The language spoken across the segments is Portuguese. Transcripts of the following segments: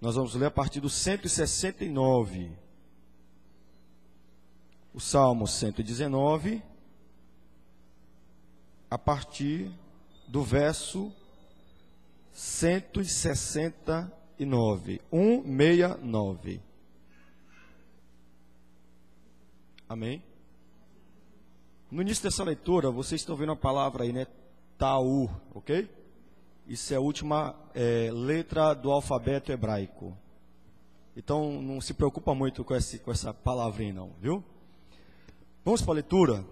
Nós vamos ler a partir do 169. O Salmo 119, a partir do verso 169. 169. Amém? No início dessa leitura, vocês estão vendo a palavra aí, né? Taú, ok? Isso é a última letra do alfabeto hebraico. Então, não se preocupa muito com essa palavrinha, não, viu? Vamos para a leitura,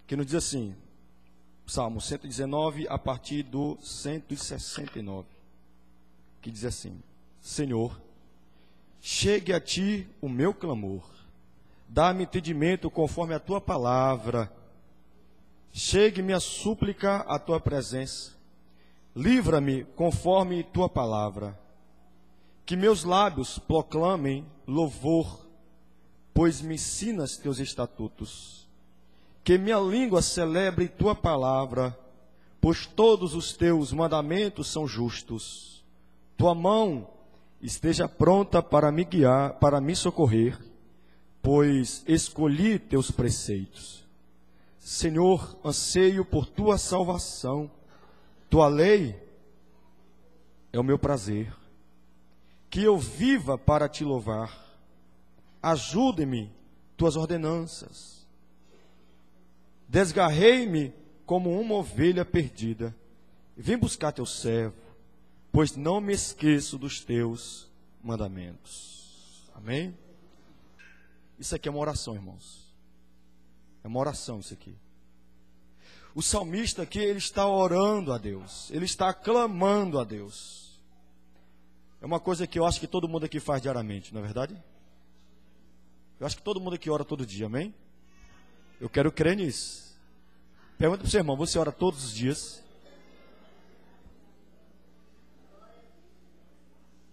que nos diz assim, Salmo 119, a partir do 169, que diz assim: Senhor, chegue a ti o meu clamor, dá-me entendimento conforme a tua palavra, chegue minha súplica à tua presença, livra-me conforme tua palavra, que meus lábios proclamem louvor, pois me ensinas teus estatutos. Que minha língua celebre tua palavra, pois todos os teus mandamentos são justos. Tua mão esteja pronta para me guiar, para me socorrer, pois escolhi teus preceitos. Senhor, anseio por tua salvação. Tua lei é o meu prazer. Que eu viva para te louvar. Ajude-me, tuas ordenanças. Desgarrei-me como uma ovelha perdida. Vim buscar teu servo, pois não me esqueço dos teus mandamentos. Amém? Isso aqui é uma oração, irmãos. É uma oração isso aqui. O salmista aqui, ele está orando a Deus. Ele está clamando a Deus. É uma coisa que eu acho que todo mundo aqui faz diariamente, não é verdade? Eu acho que todo mundo aqui ora todo dia, amém? Eu quero crer nisso. Pergunta para o seu irmão, você ora todos os dias?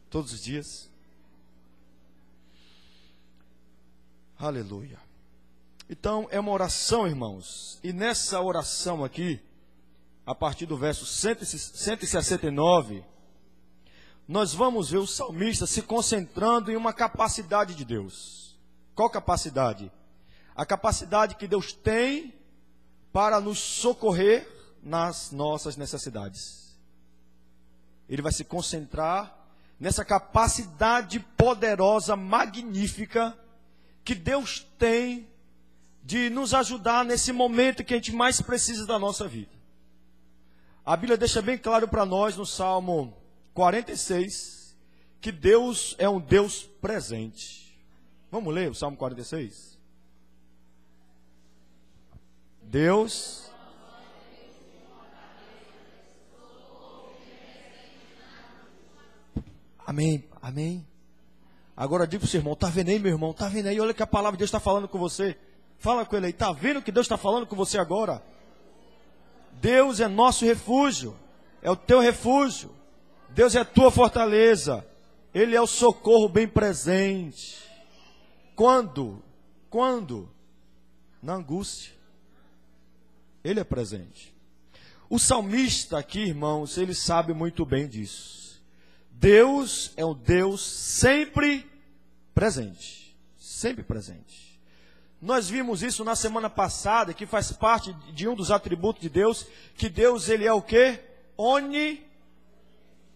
Todos os dias? Aleluia. Então, é uma oração, irmãos. E nessa oração aqui, a partir do verso 169, nós vamos ver o salmista se concentrando em uma capacidade de Deus. Qual capacidade? A capacidade que Deus tem para nos socorrer nas nossas necessidades. Ele vai se concentrar nessa capacidade poderosa, magnífica, que Deus tem de nos ajudar nesse momento que a gente mais precisa da nossa vida. A Bíblia deixa bem claro para nós no Salmo 46, que Deus é um Deus presente. Vamos ler o Salmo 46? Deus Amém, amém. Agora diga para o seu irmão, está vendo aí, meu irmão? Está vendo aí? Olha que a palavra de Deus está falando com você. Fala com ele aí, está vendo que Deus está falando com você agora? Deus é nosso refúgio, é o teu refúgio. Deus é a tua fortaleza. Ele é o socorro bem presente. Quando? Na angústia. Ele é presente. O salmista aqui, irmãos, ele sabe muito bem disso. Deus é um Deus sempre presente. Sempre presente. Nós vimos isso na semana passada, que faz parte de um dos atributos de Deus, que Deus, ele é o quê?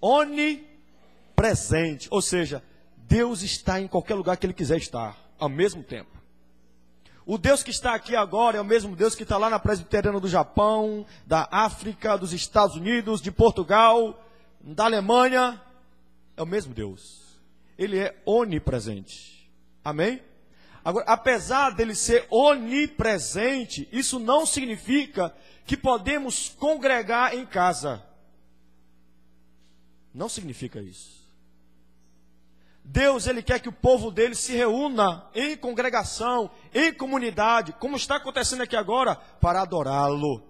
Onipresente. Ou seja, Deus está em qualquer lugar que ele quiser estar, ao mesmo tempo. O Deus que está aqui agora é o mesmo Deus que está lá na Presbiteriana do Japão, da África, dos Estados Unidos, de Portugal, da Alemanha. É o mesmo Deus. Ele é onipresente. Amém? Agora, apesar dele ser onipresente, isso não significa que podemos congregar em casa. Não significa isso. Deus, ele quer que o povo dele se reúna em congregação, em comunidade, como está acontecendo aqui agora, para adorá-lo,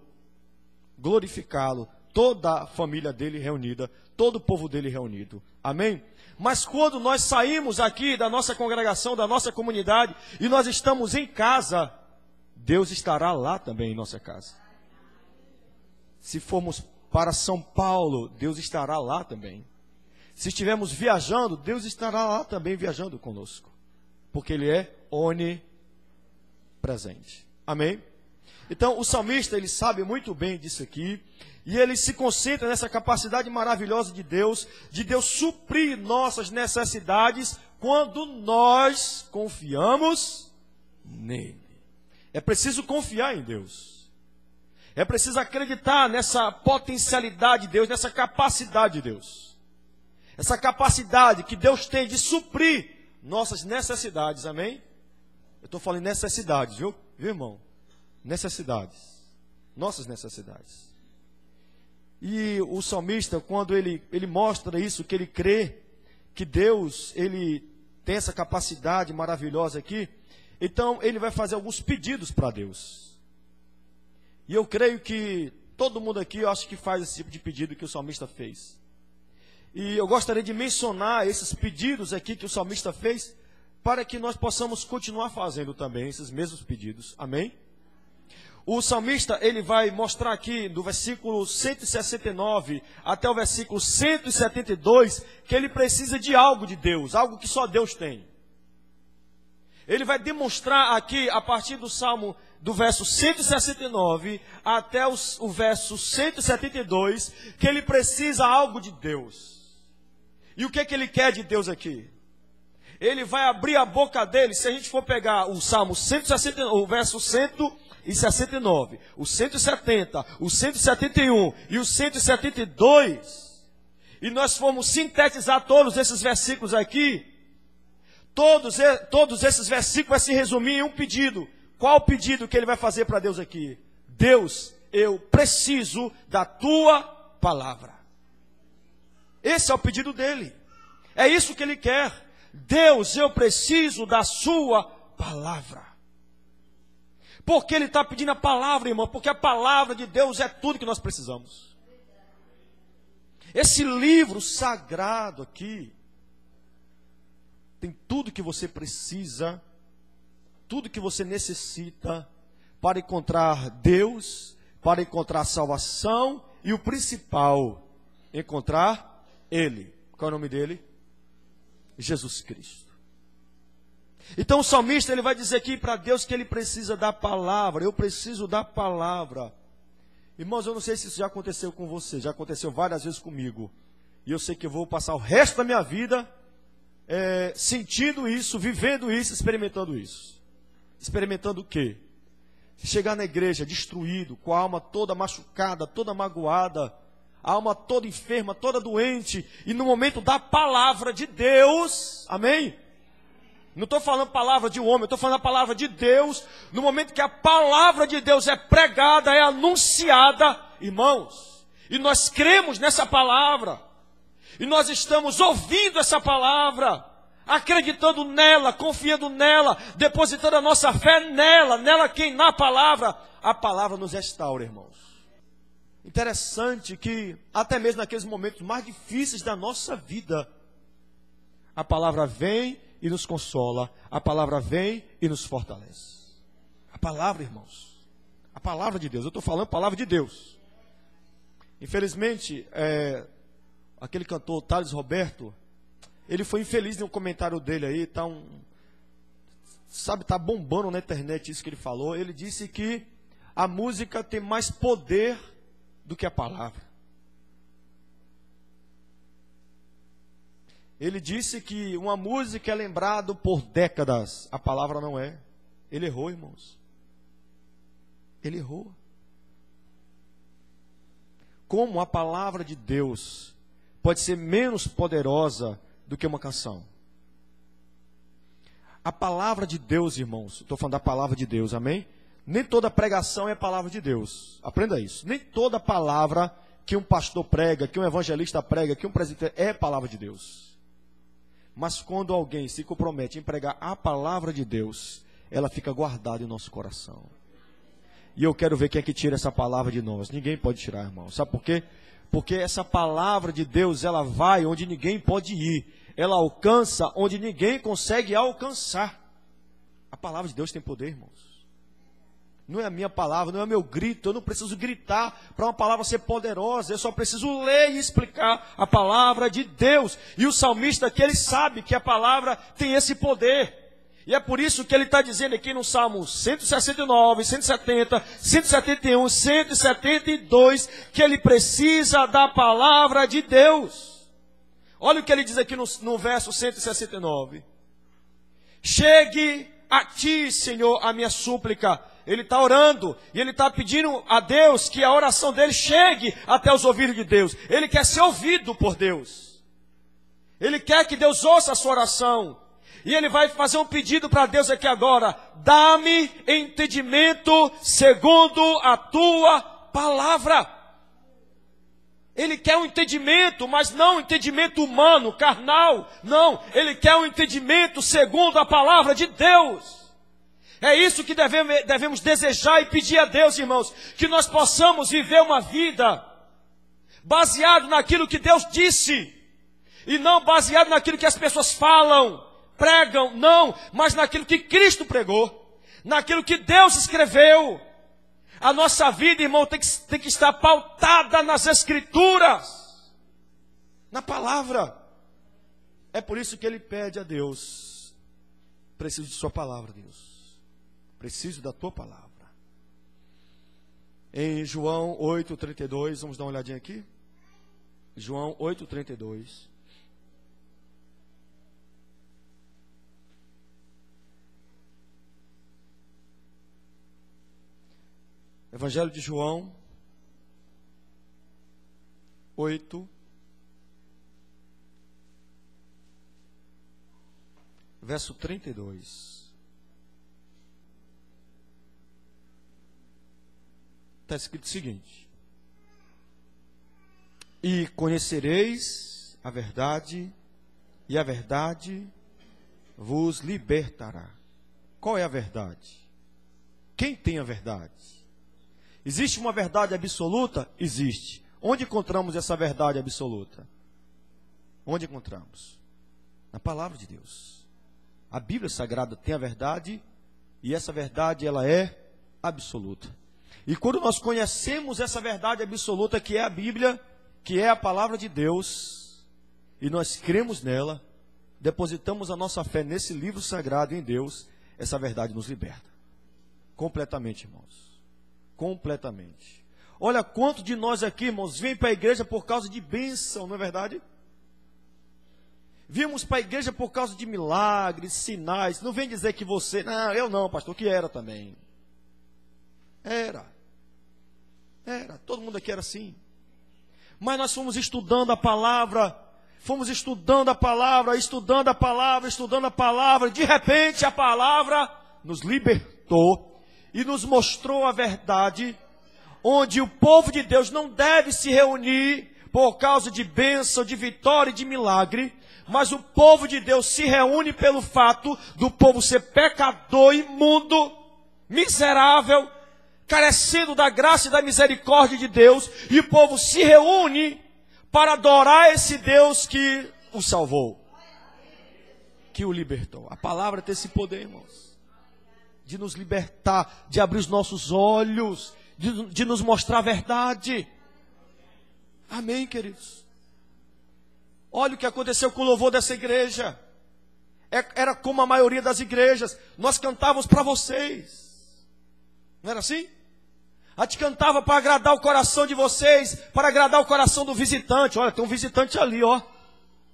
glorificá-lo, toda a família dele reunida, todo o povo dele reunido. Amém? Mas quando nós saímos aqui da nossa congregação, da nossa comunidade, e nós estamos em casa, Deus estará lá também em nossa casa. Se formos para São Paulo, Deus estará lá também. Se estivermos viajando, Deus estará lá também viajando conosco. Porque Ele é onipresente. Amém? Então, o salmista, ele sabe muito bem disso aqui. E ele se concentra nessa capacidade maravilhosa de Deus suprir nossas necessidades quando nós confiamos nele. É preciso confiar em Deus. É preciso acreditar nessa potencialidade de Deus, nessa capacidade de Deus. Essa capacidade que Deus tem de suprir nossas necessidades, amém? Eu estou falando necessidades, viu irmão? Necessidades. Nossas necessidades. E o salmista, quando ele mostra isso, que ele crê que Deus, ele tem essa capacidade maravilhosa aqui, então ele vai fazer alguns pedidos para Deus. E eu creio que todo mundo aqui, eu acho que faz esse tipo de pedido que o salmista fez. E eu gostaria de mencionar esses pedidos aqui que o salmista fez, para que nós possamos continuar fazendo também esses mesmos pedidos. Amém? O salmista, ele vai mostrar aqui, do versículo 169 até o versículo 172, que ele precisa de algo de Deus, algo que só Deus tem. Ele vai demonstrar aqui, a partir do salmo, do verso 169 até o verso 172, que ele precisa algo de Deus. E o que ele quer de Deus aqui? Ele vai abrir a boca dele, se a gente for pegar o salmo 169, o verso 169, o 170, o 171 e o 172, e nós formos sintetizar todos esses versículos aqui, todos esses versículos vai se resumir em um pedido. Qual o pedido que ele vai fazer para Deus aqui? Deus, eu preciso da tua palavra. Esse é o pedido dele. É isso que ele quer. Deus, eu preciso da sua palavra. Por que ele está pedindo a palavra, irmão? Porque a palavra de Deus é tudo que nós precisamos. Esse livro sagrado aqui tem tudo que você precisa, tudo que você necessita para encontrar Deus, para encontrar salvação e o principal, encontrar Ele. Qual é o nome dele? Jesus Cristo. Então o salmista, ele vai dizer aqui para Deus que ele precisa da palavra. Eu preciso da palavra. Irmãos, eu não sei se isso já aconteceu com você. Já aconteceu várias vezes comigo. E eu sei que eu vou passar o resto da minha vida sentindo isso, vivendo isso, experimentando isso. Experimentando o quê? Chegar na igreja destruído, com a alma toda machucada, toda magoada, a alma toda enferma, toda doente, e no momento da palavra de Deus, amém? Não estou falando palavra de um homem, estou falando a palavra de Deus. No momento que a palavra de Deus é pregada, é anunciada, irmãos, e nós cremos nessa palavra, e nós estamos ouvindo essa palavra, acreditando nela, confiando nela, depositando a nossa fé nela quem na palavra, a palavra nos restaura, irmãos. Interessante que até mesmo naqueles momentos mais difíceis da nossa vida, a palavra vem e nos consola, a palavra vem e nos fortalece. A palavra, irmãos, a palavra de Deus, eu estou falando a palavra de Deus. Infelizmente, aquele cantor Thales Roberto, ele foi infeliz no comentário dele aí, tá bombando na internet isso que ele falou. Ele disse que a música tem mais poder do que a palavra. Ele disse que uma música é lembrada por décadas, a palavra não é. Ele errou, irmãos. Ele errou. Como a palavra de Deus pode ser menos poderosa do que uma canção? A palavra de Deus, irmãos, estou falando da palavra de Deus, amém? Nem toda pregação é palavra de Deus. Aprenda isso. Nem toda palavra que um pastor prega, que um evangelista prega, que um presbítero é palavra de Deus. Mas quando alguém se compromete em pregar a palavra de Deus, ela fica guardada em nosso coração. E eu quero ver quem é que tira essa palavra de nós. Ninguém pode tirar, irmão. Sabe por quê? Porque essa palavra de Deus, ela vai onde ninguém pode ir. Ela alcança onde ninguém consegue alcançar. A palavra de Deus tem poder, irmãos. Não é a minha palavra, não é o meu grito. Eu não preciso gritar para uma palavra ser poderosa. Eu só preciso ler e explicar a palavra de Deus. E o salmista aqui, ele sabe que a palavra tem esse poder. E é por isso que ele está dizendo aqui no Salmo 169, 170, 171, 172, que ele precisa da palavra de Deus. Olha o que ele diz aqui no verso 169. Chegue a ti, Senhor, a minha súplica. Ele está orando e ele está pedindo a Deus que a oração dele chegue até os ouvidos de Deus. Ele quer ser ouvido por Deus. Ele quer que Deus ouça a sua oração. E ele vai fazer um pedido para Deus aqui agora. Dá-me entendimento segundo a tua palavra. Ele quer um entendimento, mas não um entendimento humano, carnal. Não, ele quer um entendimento segundo a palavra de Deus. É isso que devemos desejar e pedir a Deus, irmãos. Que nós possamos viver uma vida baseado naquilo que Deus disse. E não baseado naquilo que as pessoas falam, pregam, não. Mas naquilo que Cristo pregou. Naquilo que Deus escreveu. A nossa vida, irmão, tem que estar pautada nas Escrituras. Na palavra. É por isso que ele pede a Deus. Preciso de sua palavra, Deus. Preciso da tua palavra. Em João 8,32, vamos dar uma olhadinha aqui. João 8,32. Evangelho de João 8, verso 32. Está escrito o seguinte: e conhecereis a verdade, e a verdade vos libertará. Qual é a verdade? Quem tem a verdade? Existe uma verdade absoluta? Existe. Onde encontramos essa verdade absoluta? Onde encontramos? Na palavra de Deus. A Bíblia Sagrada tem a verdade, e essa verdade ela é absoluta. E quando nós conhecemos essa verdade absoluta que é a Bíblia, que é a palavra de Deus, e nós cremos nela, depositamos a nossa fé nesse livro sagrado em Deus, essa verdade nos liberta. Completamente, irmãos. Completamente. Olha quanto de nós aqui, irmãos, vem para a igreja por causa de bênção, não é verdade? Vimos para a igreja por causa de milagres, sinais. Não vem dizer que você... Não, eu não, pastor, que era também. Era. Todo mundo aqui era assim. Mas nós fomos estudando a palavra. Estudando a palavra. De repente a palavra nos libertou. E nos mostrou a verdade, onde o povo de Deus não deve se reunir por causa de bênção, de vitória e de milagre, mas o povo de Deus se reúne pelo fato do povo ser pecador, imundo, miserável, carecendo da graça e da misericórdia de Deus, e o povo se reúne para adorar esse Deus que o salvou, que o libertou. A palavra tem esse poder, irmãos, de nos libertar, de abrir os nossos olhos, de nos mostrar a verdade. Amém, queridos? Olha o que aconteceu com o louvor dessa igreja. Era como a maioria das igrejas. Nós cantávamos para vocês. Não era assim? A gente cantava para agradar o coração de vocês, para agradar o coração do visitante. Olha, tem um visitante ali, ó.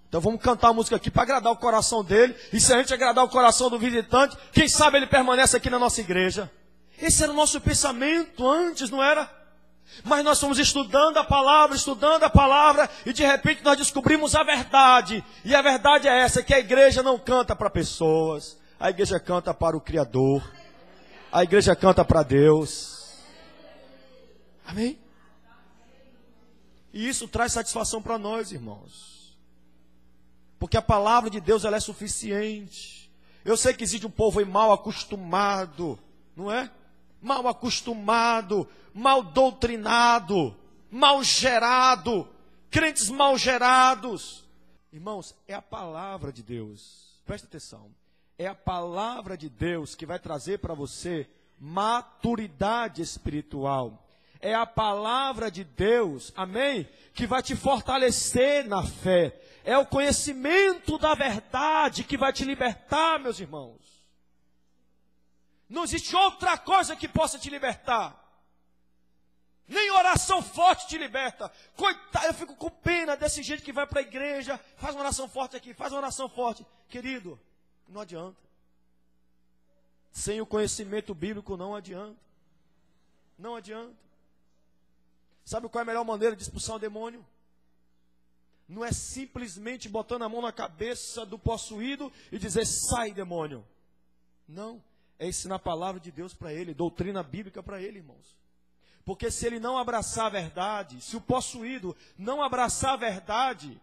Então vamos cantar a música aqui para agradar o coração dele. E se a gente agradar o coração do visitante, quem sabe ele permanece aqui na nossa igreja. Esse era o nosso pensamento antes, não era? Mas nós fomos estudando a palavra, e de repente nós descobrimos a verdade. E a verdade é essa, que a igreja não canta para pessoas. A igreja canta para o Criador. A igreja canta para Deus. Amém? E isso traz satisfação para nós, irmãos. Porque a palavra de Deus ela é suficiente. Eu sei que existe um povo aí mal acostumado, não é? Mal acostumado, mal doutrinado, mal gerado, crentes mal gerados. Irmãos, é a palavra de Deus, presta atenção, é a palavra de Deus que vai trazer para você maturidade espiritual. É a palavra de Deus, amém? Que vai te fortalecer na fé. É o conhecimento da verdade que vai te libertar, meus irmãos. Não existe outra coisa que possa te libertar. Nem oração forte te liberta. Coitado, eu fico com pena desse gente que vai para a igreja, faz uma oração forte aqui, faz uma oração forte. Querido, não adianta. Sem o conhecimento bíblico não adianta. Não adianta. Sabe qual é a melhor maneira de expulsar o demônio? Não é simplesmente botando a mão na cabeça do possuído e dizer, sai demônio. Não, é ensinar a palavra de Deus para ele, doutrina bíblica para ele, irmãos. Porque se ele não abraçar a verdade, se o possuído não abraçar a verdade,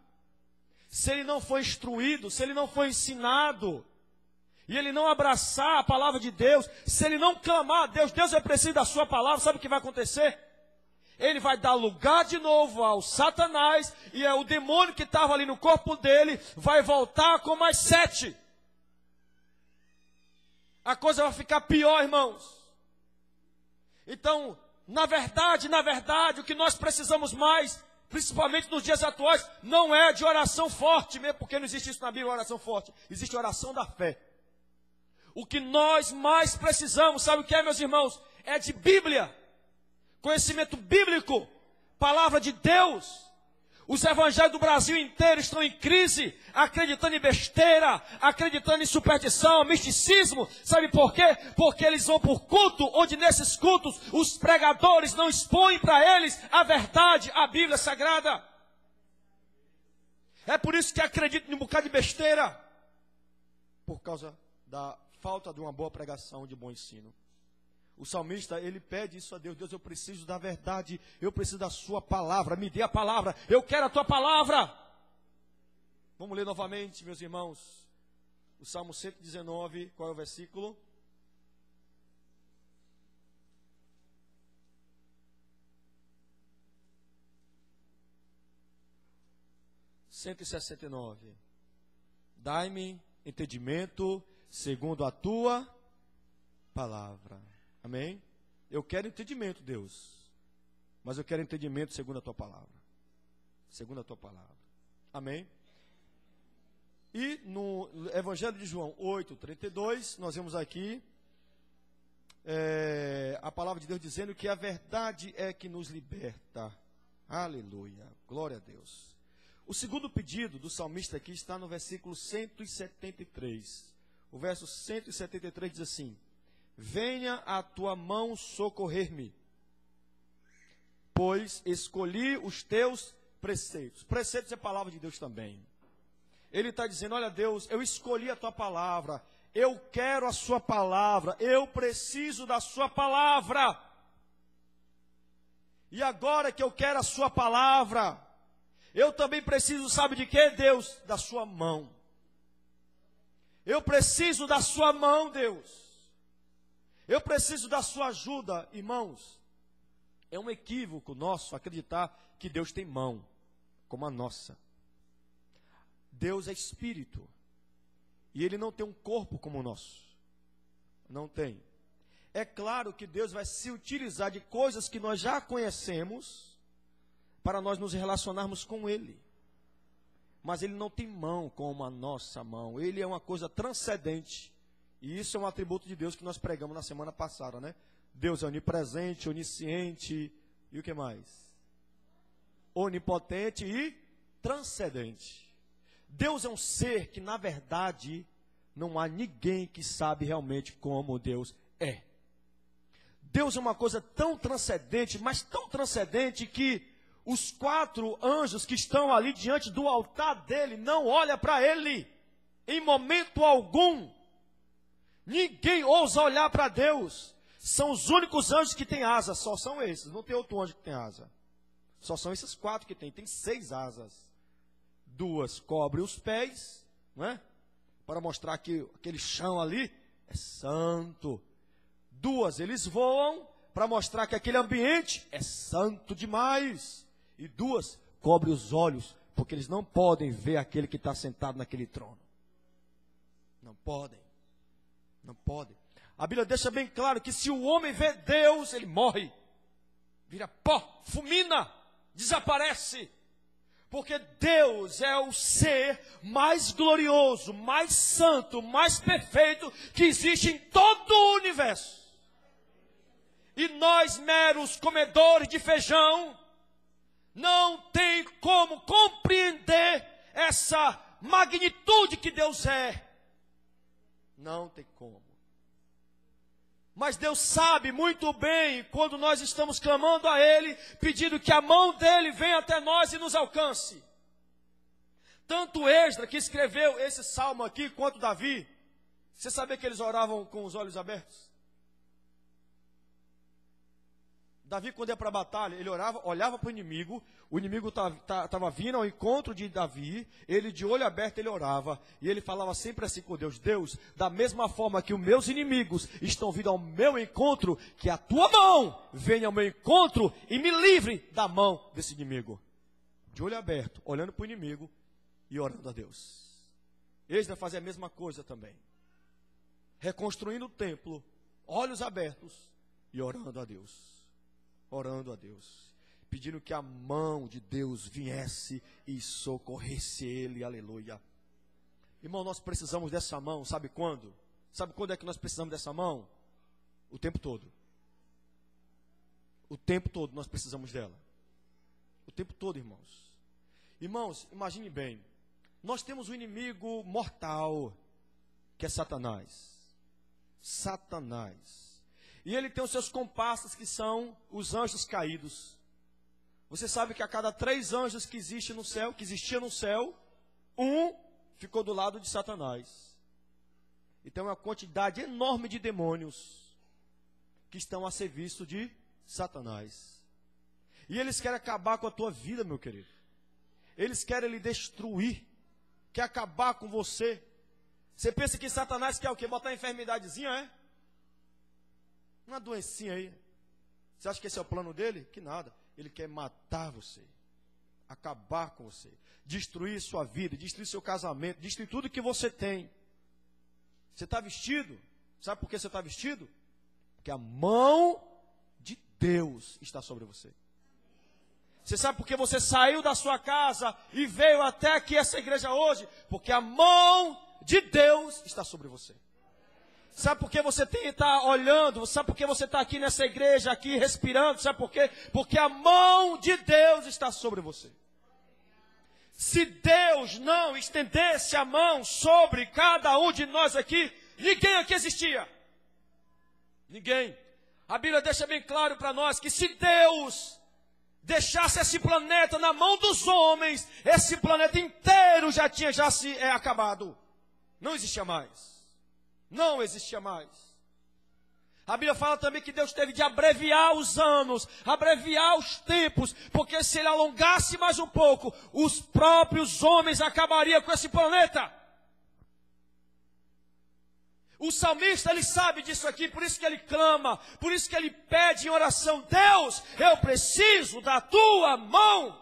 se ele não for instruído, se ele não for ensinado, e ele não abraçar a palavra de Deus, se ele não clamar a Deus, Deus é preciso da sua palavra, sabe o que vai acontecer? Ele vai dar lugar de novo ao Satanás, e é o demônio que estava ali no corpo dele, vai voltar com mais 7. A coisa vai ficar pior, irmãos. Então, na verdade, o que nós precisamos mais, principalmente nos dias atuais, não é de oração forte, mesmo porque não existe isso na Bíblia, oração forte. Existe oração da fé. O que nós mais precisamos, sabe o que é, meus irmãos? É de Bíblia, conhecimento bíblico, palavra de Deus. Os evangelhos do Brasil inteiro estão em crise, acreditando em besteira, acreditando em superstição, misticismo. Sabe por quê? Porque eles vão por culto, onde nesses cultos os pregadores não expõem para eles a verdade, a Bíblia Sagrada. É por isso que acreditam em um bocado de besteira, por causa da falta de uma boa pregação, de bom ensino. O salmista, ele pede isso a Deus. Deus, eu preciso da verdade, eu preciso da sua palavra, me dê a palavra, eu quero a tua palavra. Vamos ler novamente, meus irmãos, o Salmo 119, qual é o versículo? (169) Dai-me entendimento segundo a tua palavra. Amém? Eu quero entendimento, Deus. Mas eu quero entendimento segundo a tua palavra. Segundo a tua palavra. Amém? E no Evangelho de João 8:32, nós vemos aqui a palavra de Deus dizendo que a verdade é que nos liberta. Aleluia. Glória a Deus. O segundo pedido do salmista aqui está no versículo 173. O verso 173 diz assim: venha a tua mão socorrer-me, pois escolhi os teus preceitos. Preceitos é a palavra de Deus também. Ele está dizendo, olha Deus, eu escolhi a tua palavra, eu quero a sua palavra, eu preciso da sua palavra. E agora que eu quero a sua palavra, eu também preciso, sabe de quê, Deus? Da sua mão. Eu preciso da sua mão, Deus. Eu preciso da sua ajuda, irmãos. É um equívoco nosso acreditar que Deus tem mão, como a nossa. Deus é espírito. E Ele não tem um corpo como o nosso. Não tem. É claro que Deus vai se utilizar de coisas que nós já conhecemos para nós nos relacionarmos com Ele. Mas Ele não tem mão como a nossa mão. Ele é uma coisa transcendente. E isso é um atributo de Deus que nós pregamos na semana passada, né? Deus é onipresente, onisciente e o que mais? Onipotente e transcendente. Deus é um ser que, na verdade, não há ninguém que sabe realmente como Deus é. Deus é uma coisa tão transcendente, mas tão transcendente que os 4 anjos que estão ali diante do altar dele não olham para ele em momento algum. Ninguém ousa olhar para Deus. São os únicos anjos que têm asas, só são esses. Não tem outro anjo que tem asa. Só são esses 4 que tem. Tem 6 asas. 2 cobrem os pés, não é? Para mostrar que aquele chão ali é santo. 2 eles voam para mostrar que aquele ambiente é santo demais. E 2 cobrem os olhos, porque eles não podem ver aquele que está sentado naquele trono. Não podem. Não podem. A Bíblia deixa bem claro que se o homem vê Deus, ele morre, vira pó, fulmina, desaparece. Porque Deus é o ser mais glorioso, mais santo, mais perfeito que existe em todo o universo. E nós, meros comedores de feijão, não tem como compreender essa magnitude que Deus é. Não tem como. Mas Deus sabe muito bem quando nós estamos clamando a Ele, pedindo que a mão dEle venha até nós e nos alcance. Tanto Esdras, que escreveu esse salmo aqui, quanto Davi, você sabia que eles oravam com os olhos abertos? Davi, quando ia para a batalha, ele orava, olhava para o inimigo estava vindo ao encontro de Davi, ele de olho aberto, ele orava, e ele falava sempre assim com Deus: Deus, da mesma forma que os meus inimigos estão vindo ao meu encontro, que a tua mão venha ao meu encontro e me livre da mão desse inimigo. De olho aberto, olhando para o inimigo e orando a Deus. Esdras fazia a mesma coisa também, reconstruindo o templo, olhos abertos e orando a Deus. Orando a Deus, pedindo que a mão de Deus viesse e socorresse ele, aleluia. Irmão, nós precisamos dessa mão, sabe quando? Sabe quando é que nós precisamos dessa mão? O tempo todo. O tempo todo nós precisamos dela. O tempo todo, irmãos. Irmãos, imagine bem, nós temos um inimigo mortal, que é Satanás. Satanás. E ele tem os seus comparsas, que são os anjos caídos. Você sabe que a cada 3 anjos que existia no céu, um ficou do lado de Satanás. Então é uma quantidade enorme de demônios que estão a serviço de Satanás. E eles querem acabar com a tua vida, meu querido. Eles querem lhe destruir, quer acabar com você. Você pensa que Satanás quer o quê? Botar uma enfermidadezinha, é? Uma doencinha aí. Você acha que esse é o plano dele? Que nada. Ele quer matar você, acabar com você, destruir sua vida, destruir seu casamento, destruir tudo que você tem. Você está vestido? Sabe por que você está vestido? Porque a mão de Deus está sobre você. Você sabe por que você saiu da sua casa e veio até aqui essa igreja hoje? Porque a mão de Deus está sobre você. Sabe por que você está olhando? Sabe por que você está aqui nessa igreja, aqui respirando? Sabe por quê? Porque a mão de Deus está sobre você. Se Deus não estendesse a mão sobre cada um de nós aqui, ninguém aqui existia. Ninguém. A Bíblia deixa bem claro para nós que se Deus deixasse esse planeta na mão dos homens, esse planeta inteiro já tinha se acabado. Não existia mais. Não existia mais. A Bíblia fala também que Deus teve de abreviar os anos, abreviar os tempos, porque se ele alongasse mais um pouco, os próprios homens acabariam com esse planeta. O salmista, ele sabe disso aqui, por isso que ele clama, por isso que ele pede em oração: Deus, eu preciso da tua mão,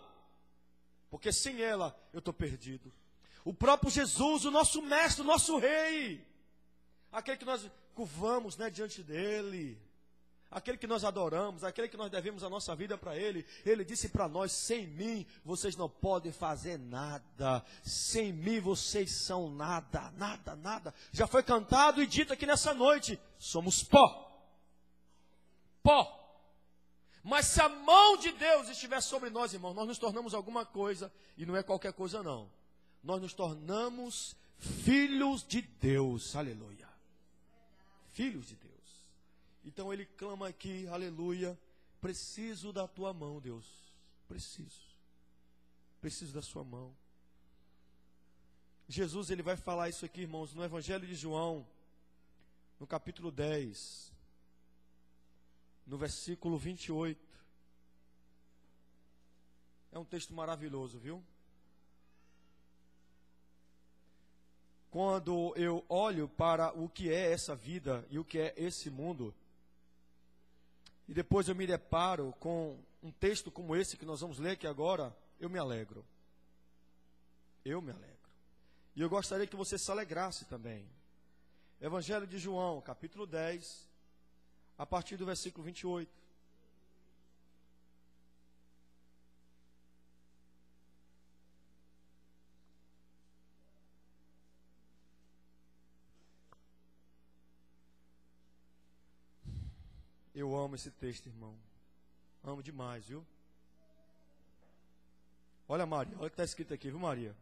porque sem ela eu estou perdido. O próprio Jesus, o nosso mestre, o nosso rei, aquele que nós curvamos, né, diante dele, aquele que nós adoramos, aquele que nós devemos a nossa vida para ele, ele disse para nós: sem mim vocês não podem fazer nada, sem mim vocês são nada, nada, nada. Já foi cantado e dito aqui nessa noite: somos pó, pó. Mas se a mão de Deus estiver sobre nós, irmãos, nós nos tornamos alguma coisa, e não é qualquer coisa não, nós nos tornamos filhos de Deus, aleluia. Filhos de Deus. Então ele clama aqui, aleluia: preciso da tua mão, Deus. Preciso da sua mão. Jesus, ele vai falar isso aqui, irmãos, no Evangelho de João, no capítulo 10, no versículo 28. É um texto maravilhoso, viu? Quando eu olho para o que é essa vida e o que é esse mundo, e depois eu me deparo com um texto como esse que nós vamos ler aqui agora, eu me alegro. Eu me alegro. E eu gostaria que você se alegrasse também. Evangelho de João, capítulo 10, a partir do versículo 28. Eu amo esse texto, irmão. Amo demais, viu? Olha, Maria, olha o que está escrito aqui, viu, Maria?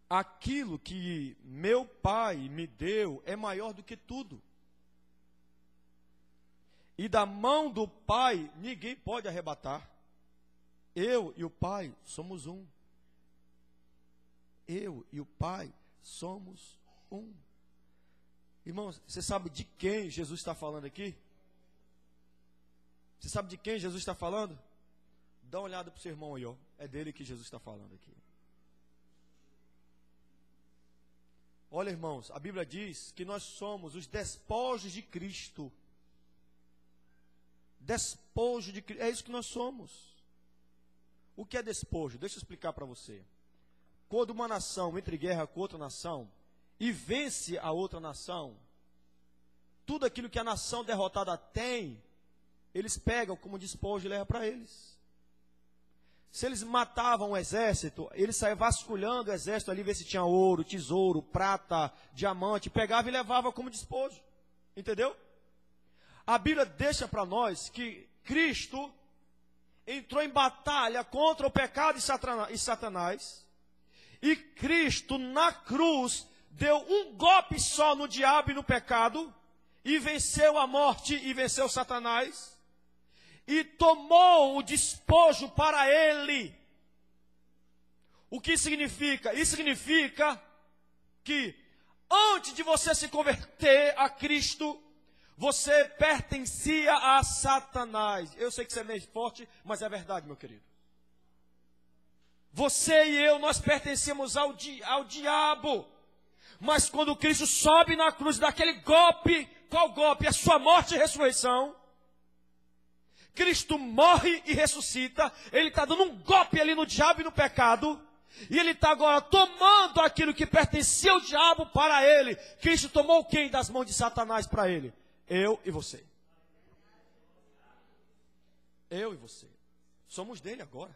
Aquilo que meu Pai me deu é maior do que tudo. E da mão do Pai ninguém pode arrebatar. Eu e o Pai somos um. Eu e o Pai somos um. Irmãos, você sabe de quem Jesus está falando aqui? Você sabe de quem Jesus está falando? Dá uma olhada para o seu irmão aí, ó. É dele que Jesus está falando aqui. Olha, irmãos, a Bíblia diz que nós somos os despojos de Cristo. Despojo de Cristo, é isso que nós somos. O que é despojo? Deixa eu explicar para você. Quando uma nação entra em guerra com outra nação e vence a outra nação, tudo aquilo que a nação derrotada tem, eles pegam como despojo e levam para eles. Se eles matavam o exército, eles saiam vasculhando o exército ali, ver se tinha ouro, tesouro, prata, diamante, pegava e levava como despojo. Entendeu? A Bíblia deixa para nós que Cristo entrou em batalha contra o pecado e Satanás, e Cristo na cruz deu um golpe só no diabo e no pecado, e venceu a morte e venceu Satanás, e tomou o despojo para ele. O que significa? Isso significa que antes de você se converter a Cristo, você pertencia a Satanás. Eu sei que isso é meio forte, mas é verdade, meu querido. Você e eu, nós pertencemos ao diabo. Mas quando Cristo sobe na cruz, daquele golpe, qual golpe? A sua morte e ressurreição. Cristo morre e ressuscita. Ele está dando um golpe ali no diabo e no pecado. E ele está agora tomando aquilo que pertencia ao diabo para ele. Cristo tomou quem das mãos de Satanás para ele? Eu e você. Eu e você. Somos dele agora.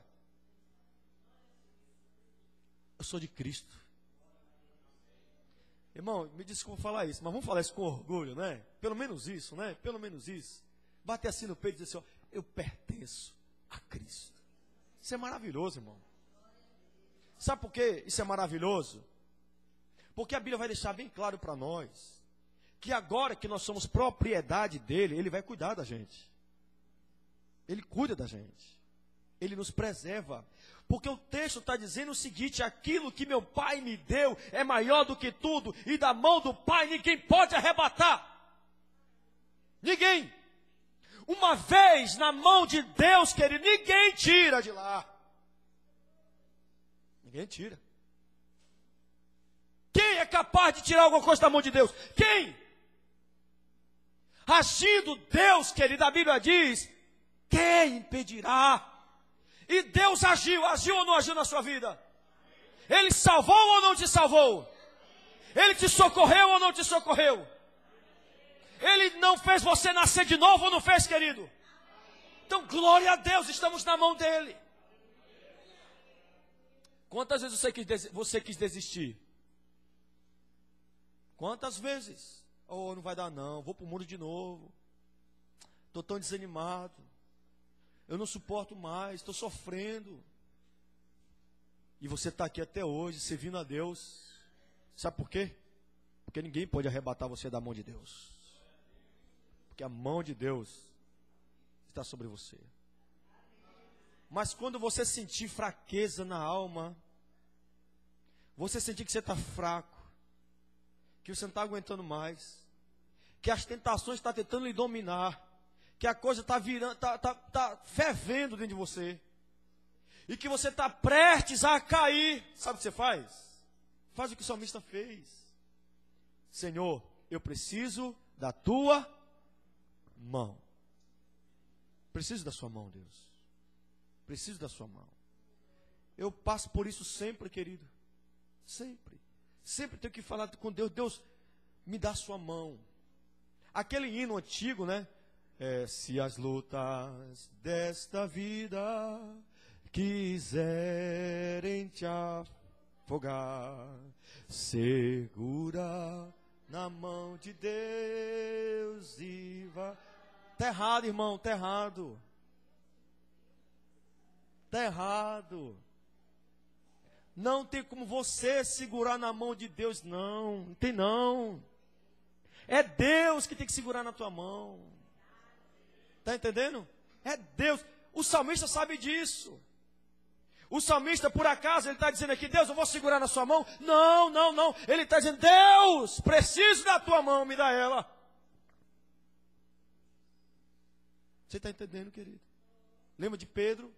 Eu sou de Cristo. Irmão, me desculpa falar isso, mas vamos falar isso com orgulho, né? Pelo menos isso, né? Pelo menos isso. Bater assim no peito e dizer assim, ó, eu pertenço a Cristo. Isso é maravilhoso, irmão. Sabe por que isso é maravilhoso? Porque a Bíblia vai deixar bem claro para nós que agora que nós somos propriedade dele, ele vai cuidar da gente. Ele cuida da gente. Ele nos preserva. Porque o texto está dizendo o seguinte: aquilo que meu Pai me deu é maior do que tudo, e da mão do Pai ninguém pode arrebatar. Ninguém. Uma vez na mão de Deus, querido, ninguém tira de lá. Ninguém tira. Quem é capaz de tirar alguma coisa da mão de Deus? Quem? Agindo Deus, querido, a Bíblia diz, quem impedirá? E Deus agiu ou não agiu na sua vida? Ele salvou ou não te salvou? Ele te socorreu ou não te socorreu? Ele não fez você nascer de novo ou não fez, querido? Então, glória a Deus, estamos na mão dele. Quantas vezes você quis desistir? Quantas vezes? Oh, não vai dar não, vou para o mundo de novo. Estou tão desanimado. Eu não suporto mais, estou sofrendo. E você está aqui até hoje, servindo a Deus. Sabe por quê? Porque ninguém pode arrebatar você da mão de Deus. Porque a mão de Deus está sobre você. Mas quando você sentir fraqueza na alma, você sentir que você está fraco, que você não está aguentando mais, que as tentações estão tentando lhe dominar, que a coisa está virando, está fervendo dentro de você, e que você está prestes a cair, sabe o que você faz? Faz o que o salmista fez. Senhor, eu preciso da tua mão. Preciso da sua mão, Deus. Preciso da sua mão. Eu passo por isso sempre, querido. Sempre. Sempre tenho que falar com Deus. Deus, me dá sua mão. Aquele hino antigo, né? Se as lutas desta vida quiserem te afogar, segura na mão de Deus e vá. Tá errado, irmão, tá errado. Tá errado. Não tem como você segurar na mão de Deus, não tem não. É Deus que tem que segurar na tua mão. Está entendendo? É Deus. O salmista sabe disso. O salmista, por acaso, ele está dizendo aqui, Deus, eu vou segurar na sua mão? Não, não, não. Ele está dizendo, Deus, preciso da tua mão, me dá ela. Você está entendendo, querido? Lembra de Pedro?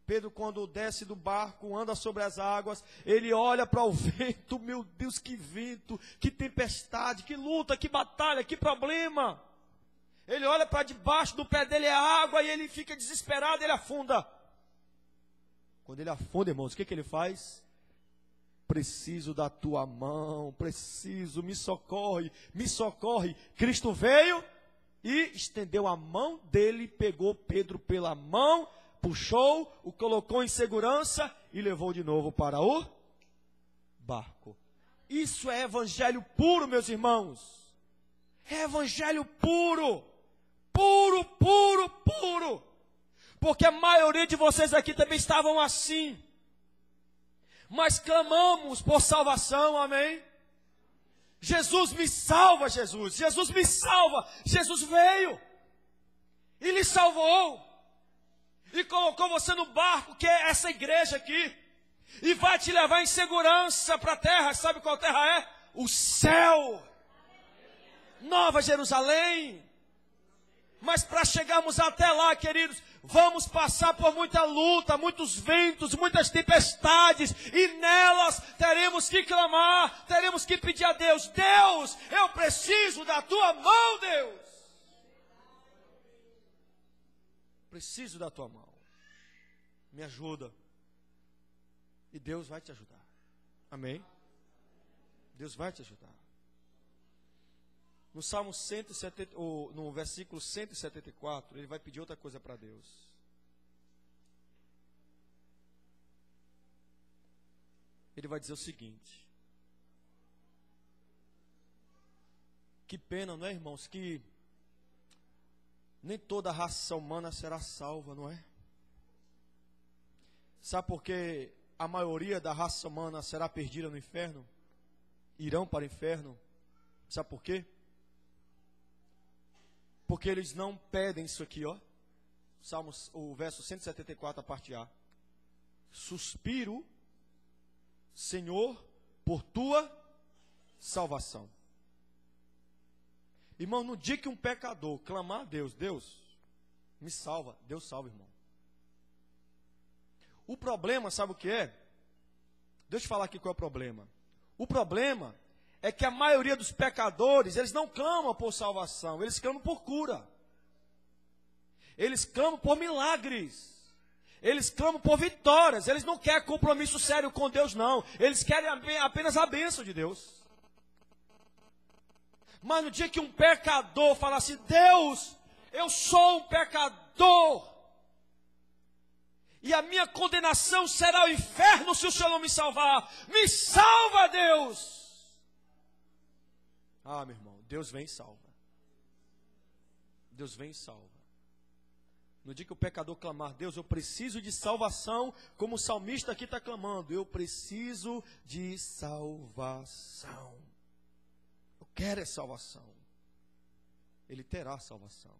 Pedro, quando desce do barco, anda sobre as águas, ele olha para o vento, meu Deus, que vento, que tempestade, que luta, que batalha, que problema. Ele olha para debaixo do pé dele é água e ele fica desesperado, ele afunda. Quando ele afunda, irmãos, o que ele faz? Preciso da tua mão, preciso, me socorre, me socorre. Cristo veio e estendeu a mão dele, pegou Pedro pela mão, puxou, o colocou em segurança e levou de novo para o barco. Isso é evangelho puro, meus irmãos. É evangelho puro. Puro, puro, puro. Porque a maioria de vocês aqui também estavam assim. Mas clamamos por salvação, amém? Jesus me salva, Jesus. Jesus me salva. Jesus veio e lhe salvou. E colocou você no barco, que é essa igreja aqui. E vai te levar em segurança para a terra. Sabe qual terra é? O céu. Nova Jerusalém. Mas para chegarmos até lá, queridos, vamos passar por muita luta, muitos ventos, muitas tempestades. E nelas teremos que clamar, teremos que pedir a Deus. Deus, eu preciso da tua mão, Deus. Preciso da tua mão. Me ajuda. E Deus vai te ajudar. Amém? Deus vai te ajudar. No Salmo 170, no versículo 174, ele vai pedir outra coisa para Deus. Ele vai dizer o seguinte. Que pena, não é, irmãos, que nem toda a raça humana será salva, não é? Sabe por que a maioria da raça humana será perdida no inferno? Irão para o inferno? Sabe por quê? Porque eles não pedem isso aqui, ó. Salmos, o verso 174, a parte A. Suspiro, Senhor, por tua salvação. Irmão, no dia que um pecador clamar a Deus, Deus, me salva, Deus salva, irmão. O problema, sabe o que é? Deixa eu falar aqui qual é o problema. O problema é que a maioria dos pecadores, eles não clamam por salvação, eles clamam por cura. Eles clamam por milagres. Eles clamam por vitórias. Eles não querem compromisso sério com Deus, não. Eles querem apenas a bênção de Deus. Mas no dia que um pecador fala assim, Deus, eu sou um pecador, e a minha condenação será o inferno se o Senhor não me salvar. Me salva, Deus. Ah, meu irmão, Deus vem e salva. Deus vem e salva. No dia que o pecador clamar, Deus, eu preciso de salvação, como o salmista aqui está clamando, eu preciso de salvação. Eu quero é salvação. Ele terá salvação.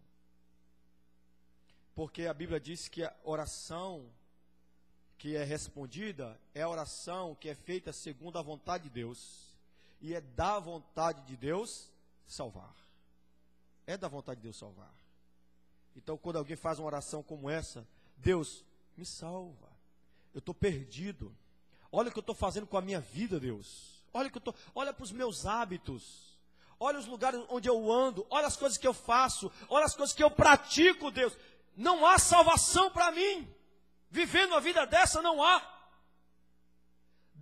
Porque a Bíblia diz que a oração que é respondida é a oração que é feita segundo a vontade de Deus. E é da vontade de Deus salvar. É da vontade de Deus salvar. Então, quando alguém faz uma oração como essa, Deus, me salva. Eu estou perdido. Olha o que eu estou fazendo com a minha vida, Deus. Olha para os meus hábitos. Olha os lugares onde eu ando. Olha as coisas que eu faço. Olha as coisas que eu pratico, Deus. Não há salvação para mim. Vivendo uma vida dessa, não há.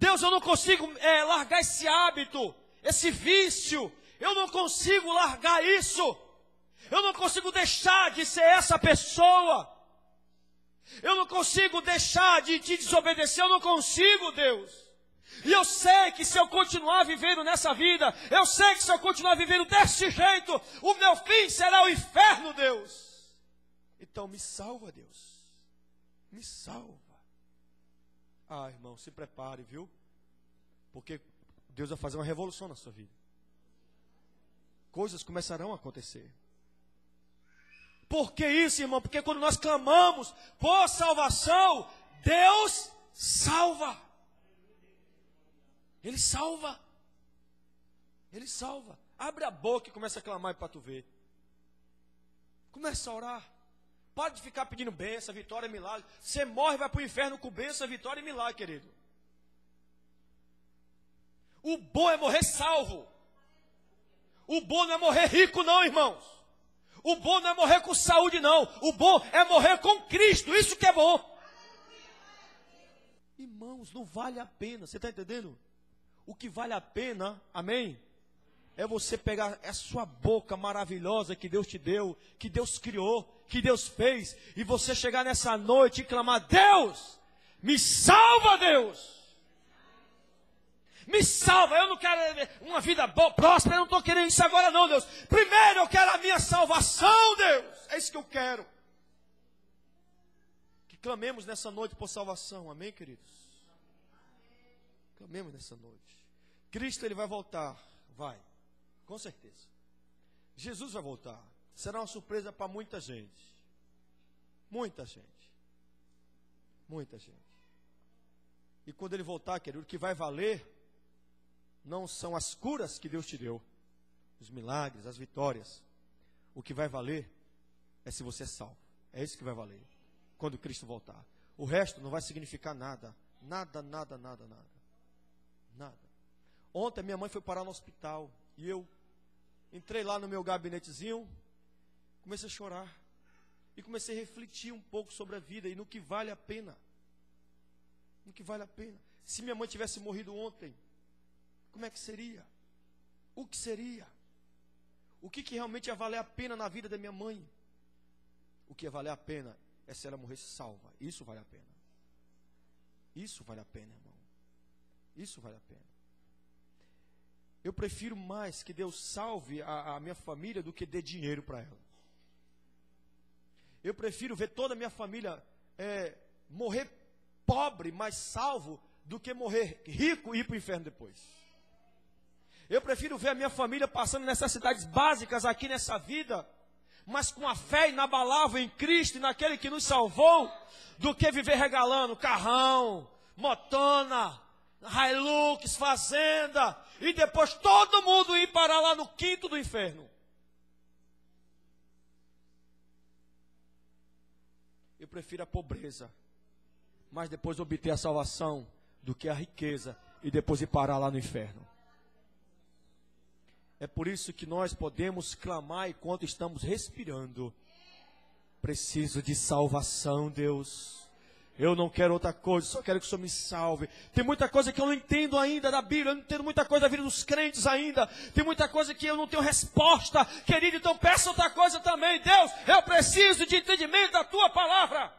Deus, eu não consigo largar esse hábito, esse vício. Eu não consigo largar isso. Eu não consigo deixar de ser essa pessoa. Eu não consigo deixar de te desobedecer. Eu não consigo, Deus. E eu sei que se eu continuar vivendo nessa vida, eu sei que se eu continuar vivendo desse jeito, o meu fim será o inferno, Deus. Então me salva, Deus. Me salva. Ah, irmão, se prepare, viu? Porque Deus vai fazer uma revolução na sua vida. Coisas começarão a acontecer. Por que isso, irmão? Porque quando nós clamamos por salvação, Deus salva. Ele salva. Ele salva. Abre a boca e começa a clamar para tu ver. Começa a orar. Pode ficar pedindo bênção, vitória, milagre. Você morre e vai para o inferno com bênção, vitória e milagre, querido. O bom é morrer salvo. O bom não é morrer rico, não, irmãos. O bom não é morrer com saúde, não. O bom é morrer com Cristo. Isso que é bom. Irmãos, não vale a pena. Você está entendendo? O que vale a pena, amém? É você pegar a sua boca maravilhosa que Deus te deu, que Deus criou, que Deus fez, e você chegar nessa noite e clamar: Deus, me salva, Deus. Me salva. Eu não quero uma vida boa, próspera. Eu não estou querendo isso agora não, Deus. Primeiro eu quero a minha salvação, Deus. É isso que eu quero. Que clamemos nessa noite por salvação. Amém, queridos? Clamemos nessa noite. Cristo, Ele vai voltar. Vai. Com certeza. Jesus vai voltar. Será uma surpresa para muita gente. Muita gente. Muita gente. E quando Ele voltar, querido, o que vai valer não são as curas que Deus te deu, os milagres, as vitórias. O que vai valer é se você é salvo. É isso que vai valer quando Cristo voltar. O resto não vai significar nada. Nada, nada, nada, nada. Nada. Ontem minha mãe foi parar no hospital e eu entrei lá no meu gabinetezinho, comecei a chorar e comecei a refletir um pouco sobre a vida e no que vale a pena. No que vale a pena. Se minha mãe tivesse morrido ontem, como é que seria? O que seria? O que realmente ia valer a pena na vida da minha mãe? O que ia valer a pena é se ela morresse salva. Isso vale a pena. Isso vale a pena, irmão. Isso vale a pena. Eu prefiro mais que Deus salve a minha família do que dê dinheiro para ela. Eu prefiro ver toda a minha família morrer pobre, mas salvo, do que morrer rico e ir para o inferno depois. Eu prefiro ver a minha família passando necessidades básicas aqui nessa vida, mas com a fé inabalável em Cristo e naquele que nos salvou, do que viver regalando carrão, motona, Hilux, fazenda, e depois todo mundo ir parar lá no quinto do inferno. Eu prefiro a pobreza, mas depois obter a salvação, do que a riqueza e depois ir parar lá no inferno. É por isso que nós podemos clamar enquanto estamos respirando. Preciso de salvação, Deus. Eu não quero outra coisa, só quero que o Senhor me salve. Tem muita coisa que eu não entendo ainda da Bíblia, eu não entendo muita coisa da vida dos crentes ainda. Tem muita coisa que eu não tenho resposta, querido, então peça outra coisa também. Deus, eu preciso de entendimento da Tua palavra.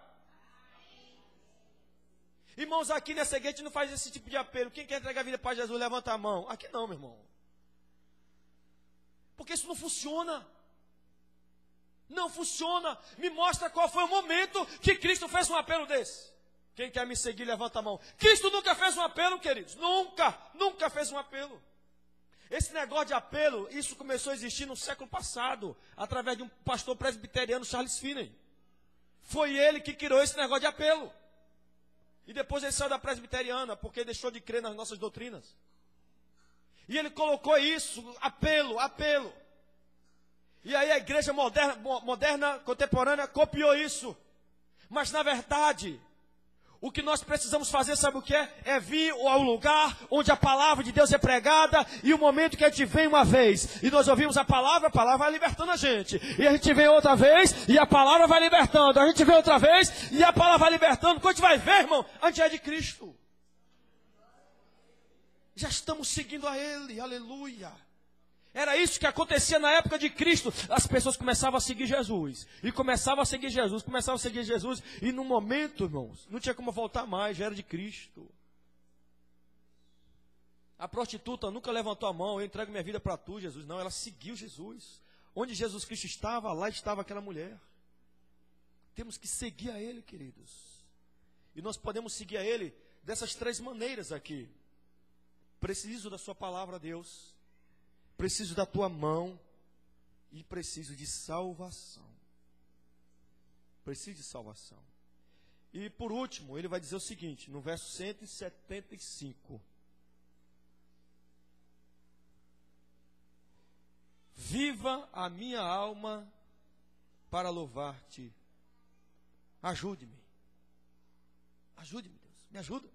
Irmãos, aqui nessa igreja a gente não faz esse tipo de apelo. Quem quer entregar a vida para Jesus, levanta a mão. Aqui não, meu irmão. Porque isso não funciona. Não funciona. Me mostra qual foi o momento que Cristo fez um apelo desse. Quem quer me seguir, levanta a mão. Cristo nunca fez um apelo, queridos. Nunca fez um apelo. Esse negócio de apelo, isso começou a existir no século passado, através de um pastor presbiteriano, Charles Finney. Foi ele que criou esse negócio de apelo. E depois ele saiu da presbiteriana, porque deixou de crer nas nossas doutrinas. E ele colocou isso, apelo. E aí a igreja moderna, contemporânea, copiou isso. Mas na verdade, o que nós precisamos fazer, sabe o que é? É vir ao lugar onde a palavra de Deus é pregada, e o momento que a gente vem uma vez, e nós ouvimos a palavra vai libertando a gente. E a gente vem outra vez, e a palavra vai libertando. A gente vem outra vez, e a palavra vai libertando. Quando a gente vai ver, irmão, a gente é de Cristo. Já estamos seguindo a Ele, aleluia. Era isso que acontecia na época de Cristo. As pessoas começavam a seguir Jesus. E começavam a seguir Jesus, começavam a seguir Jesus. E no momento, irmãos, não tinha como voltar mais, já era de Cristo. A prostituta nunca levantou a mão, eu entrego minha vida para tu, Jesus. Não, ela seguiu Jesus. Onde Jesus Cristo estava, lá estava aquela mulher. Temos que seguir a Ele, queridos. E nós podemos seguir a Ele dessas três maneiras aqui. Preciso da sua palavra, Deus. Preciso da tua mão. E preciso de salvação. Preciso de salvação. E por último, ele vai dizer o seguinte, no verso 175. Viva a minha alma para louvar-te. Ajude-me. Ajude-me, Deus. Me ajuda.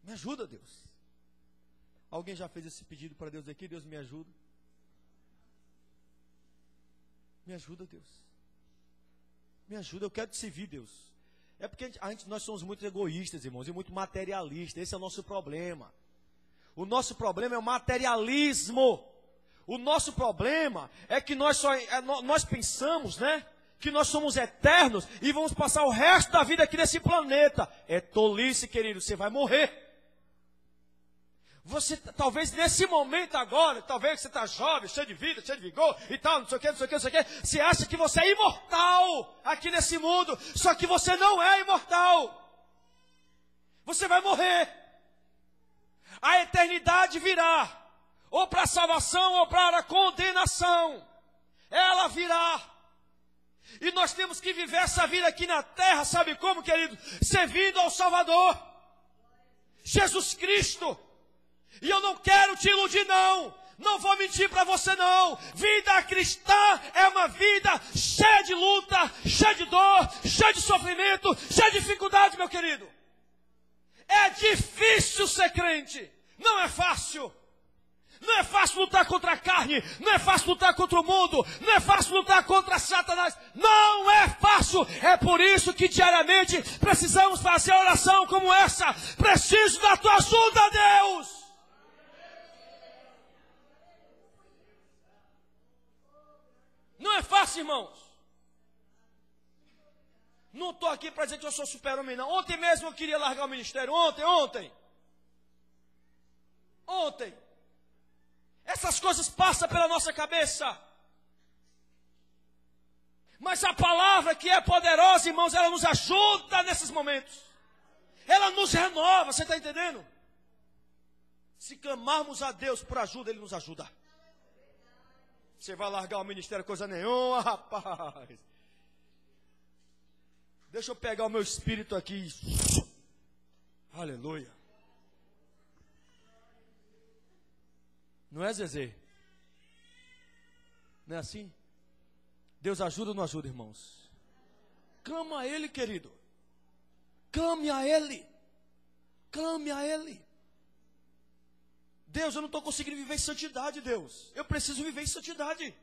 Me ajuda, Deus. Alguém já fez esse pedido para Deus aqui? Deus, me ajuda. Me ajuda, Deus. Me ajuda, eu quero te servir, Deus. É porque nós somos muito egoístas, irmãos, e muito materialistas. Esse é o nosso problema. O nosso problema é o materialismo. O nosso problema é que nós pensamos, né? Que nós somos eternos e vamos passar o resto da vida aqui nesse planeta. É tolice, querido, você vai morrer. Você, talvez nesse momento agora, talvez você está jovem, cheio de vida, cheio de vigor e tal, não sei o que, não sei o que, não sei o que. Você acha que você é imortal aqui nesse mundo, só que você não é imortal. Você vai morrer. A eternidade virá, ou para a salvação, ou para a condenação. Ela virá. E nós temos que viver essa vida aqui na terra, sabe como, querido? Servindo ao Salvador, Jesus Cristo. E eu não quero te iludir, não. Não vou mentir para você, não. Vida cristã é uma vida cheia de luta, cheia de dor, cheia de sofrimento, cheia de dificuldade, meu querido. É difícil ser crente. Não é fácil. Não é fácil lutar contra a carne. Não é fácil lutar contra o mundo. Não é fácil lutar contra Satanás. Não é fácil. É por isso que diariamente precisamos fazer oração como essa. Preciso da tua ajuda, Deus. Não é fácil, irmãos. Não estou aqui para dizer que eu sou super-homem, não. Ontem mesmo eu queria largar o ministério. Ontem. Essas coisas passam pela nossa cabeça. Mas a palavra que é poderosa, irmãos, ela nos ajuda nesses momentos. Ela nos renova, você está entendendo? Se clamarmos a Deus por ajuda, Ele nos ajuda. Você vai largar o ministério coisa nenhuma, rapaz. Deixa eu pegar o meu espírito aqui. Aleluia. Não é, Zezé? Não é assim? Deus ajuda ou não ajuda, irmãos? Clama a Ele, querido. Clame a Ele. Clame a Ele. Deus, eu não estou conseguindo viver em santidade, Deus. Eu preciso viver em santidade.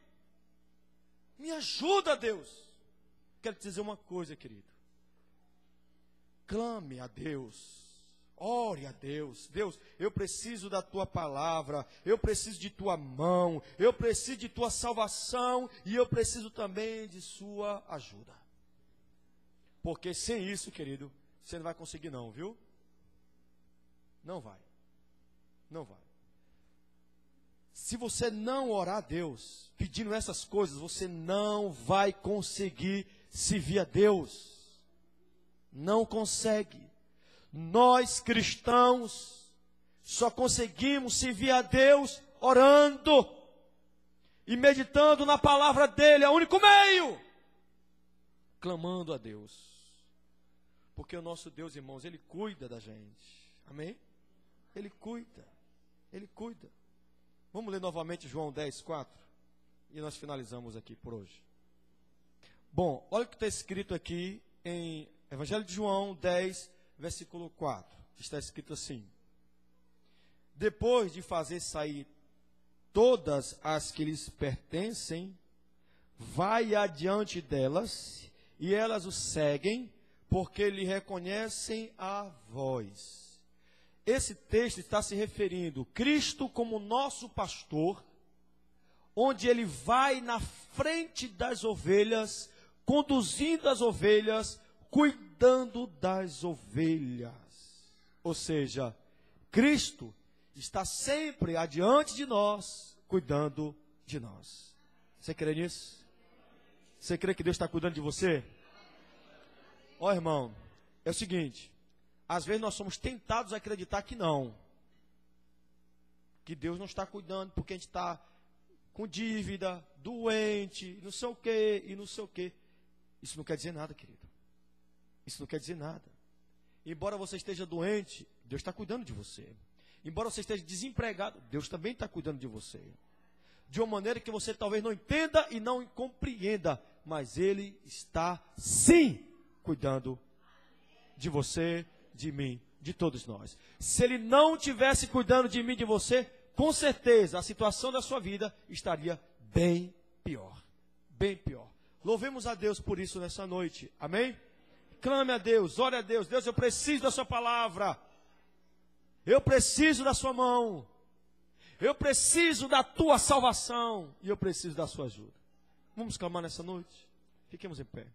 Me ajuda, Deus. Quero te dizer uma coisa, querido. Clame a Deus. Ore a Deus. Deus, eu preciso da tua palavra. Eu preciso de tua mão. Eu preciso de tua salvação. E eu preciso também de sua ajuda. Porque sem isso, querido, você não vai conseguir não, viu? Não vai. Não vai. Se você não orar a Deus, pedindo essas coisas, você não vai conseguir servir a Deus. Não consegue. Nós cristãos só conseguimos servir a Deus orando e meditando na palavra dEle, é o único meio. Clamando a Deus. Porque o nosso Deus, irmãos, Ele cuida da gente. Amém? Ele cuida. Ele cuida. Vamos ler novamente João 10, 4. E nós finalizamos aqui por hoje. Bom, olha o que está escrito aqui em Evangelho de João 10, versículo 4. Está escrito assim: depois de fazer sair todas as que lhes pertencem, vai adiante delas, e elas o seguem, porque lhe reconhecem a voz. esse texto está se referindo Cristo como nosso pastor, onde ele vai na frente das ovelhas, conduzindo as ovelhas, cuidando das ovelhas. Ou seja, Cristo está sempre adiante de nós, cuidando de nós. Você crê nisso? Você crê que Deus está cuidando de você? Ó, irmão, é o seguinte, às vezes nós somos tentados a acreditar que não. Que Deus não está cuidando porque a gente está com dívida, doente, não sei o quê, e não sei o quê. Isso não quer dizer nada, querido. Isso não quer dizer nada. Embora você esteja doente, Deus está cuidando de você. Embora você esteja desempregado, Deus também está cuidando de você. De uma maneira que você talvez não entenda e não compreenda, mas Ele está sim cuidando de você, de mim, de todos nós. Se Ele não tivesse cuidando de mim, de você, com certeza a situação da sua vida estaria bem pior. Bem pior. Louvemos a Deus por isso nessa noite. Amém? Clame a Deus, ore a Deus. Deus, eu preciso da sua palavra. Eu preciso da sua mão. Eu preciso da tua salvação. E eu preciso da sua ajuda. Vamos clamar nessa noite? Fiquemos em pé.